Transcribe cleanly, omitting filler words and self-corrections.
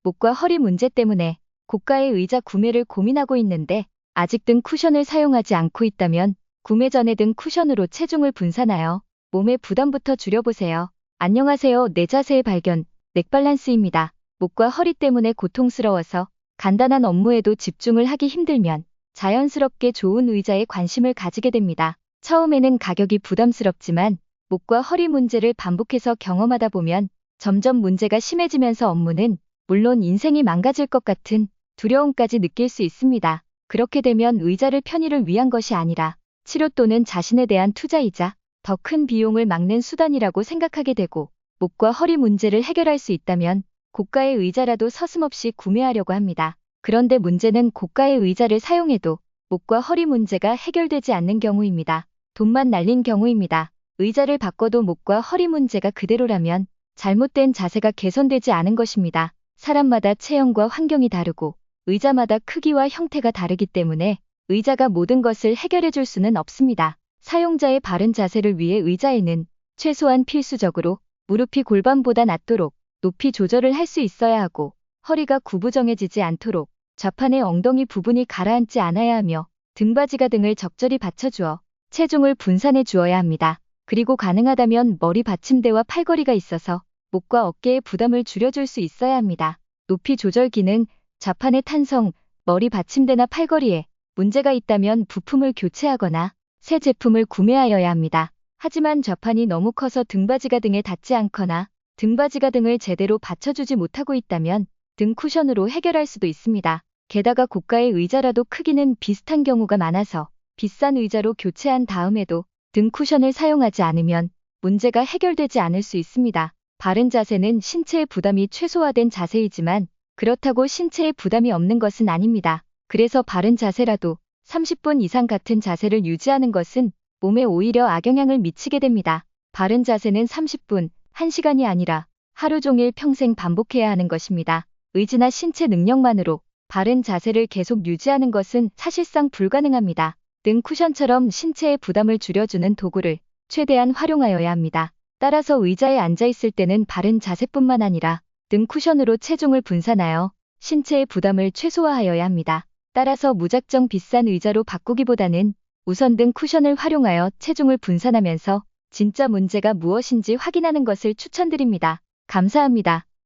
목과 허리 문제 때문에 고가의 의자 구매를 고민하고 있는데 아직 등 쿠션을 사용하지 않고 있다면 구매 전에 등 쿠션으로 체중을 분산하여 몸의 부담부터 줄여보세요. 안녕하세요. 내 자세의 발견, 넥발란스입니다. 목과 허리 때문에 고통스러워서 간단한 업무에도 집중을 하기 힘들면 자연스럽게 좋은 의자에 관심을 가지게 됩니다. 처음에는 가격이 부담스럽지만 목과 허리 문제를 반복해서 경험하다 보면 점점 문제가 심해지면서 업무는 물론 인생이 망가질 것 같은 두려움까지 느낄 수 있습니다. 그렇게 되면 의자를 편의를 위한 것이 아니라 치료 또는 자신에 대한 투자이자 더 큰 비용을 막는 수단이라고 생각하게 되고 목과 허리 문제를 해결할 수 있다면 고가의 의자라도 서슴없이 구매하려고 합니다. 그런데 문제는 고가의 의자를 사용해도 목과 허리 문제가 해결되지 않는 경우입니다. 돈만 날린 경우입니다. 의자를 바꿔도 목과 허리 문제가 그대로라면 잘못된 자세가 개선되지 않은 것입니다. 사람마다 체형과 환경이 다르고 의자마다 크기와 형태가 다르기 때문에 의자가 모든 것을 해결해 줄 수는 없습니다. 사용자의 바른 자세를 위해 의자에는 최소한 필수적으로 무릎이 골반보다 낮도록 높이 조절을 할 수 있어야 하고 허리가 구부정해지지 않도록 좌판의 엉덩이 부분이 가라앉지 않아야 하며 등받이가 등을 적절히 받쳐주어 체중을 분산해 주어야 합니다. 그리고 가능하다면 머리 받침대와 팔걸이가 있어서 목과 어깨의 부담을 줄여줄 수 있어야 합니다. 높이 조절 기능, 좌판의 탄성, 머리 받침대나 팔걸이에 문제가 있다면 부품을 교체하거나 새 제품을 구매하여야 합니다. 하지만 좌판이 너무 커서 등받이가 등에 닿지 않거나 등받이가 등을 제대로 받쳐주지 못하고 있다면 등 쿠션으로 해결할 수도 있습니다. 게다가 고가의 의자라도 크기는 비슷한 경우가 많아서 비싼 의자로 교체한 다음에도 등 쿠션을 사용하지 않으면 문제가 해결되지 않을 수 있습니다. 바른 자세는 신체의 부담이 최소화된 자세이지만 그렇다고 신체에 부담이 없는 것은 아닙니다. 그래서 바른 자세라도 30분 이상 같은 자세를 유지하는 것은 몸에 오히려 악영향을 미치게 됩니다. 바른 자세는 30분, 1시간이 아니라 하루 종일 평생 반복해야 하는 것입니다. 의지나 신체 능력만으로 바른 자세를 계속 유지하는 것은 사실상 불가능합니다. 등 쿠션처럼 신체의 부담을 줄여주는 도구를 최대한 활용하여야 합니다. 따라서 의자에 앉아있을 때는 바른 자세뿐만 아니라 등 쿠션으로 체중을 분산하여 신체의 부담을 최소화하여야 합니다. 따라서 무작정 비싼 의자로 바꾸기보다는 우선 등 쿠션을 활용하여 체중을 분산하면서 진짜 문제가 무엇인지 확인하는 것을 추천드립니다. 감사합니다.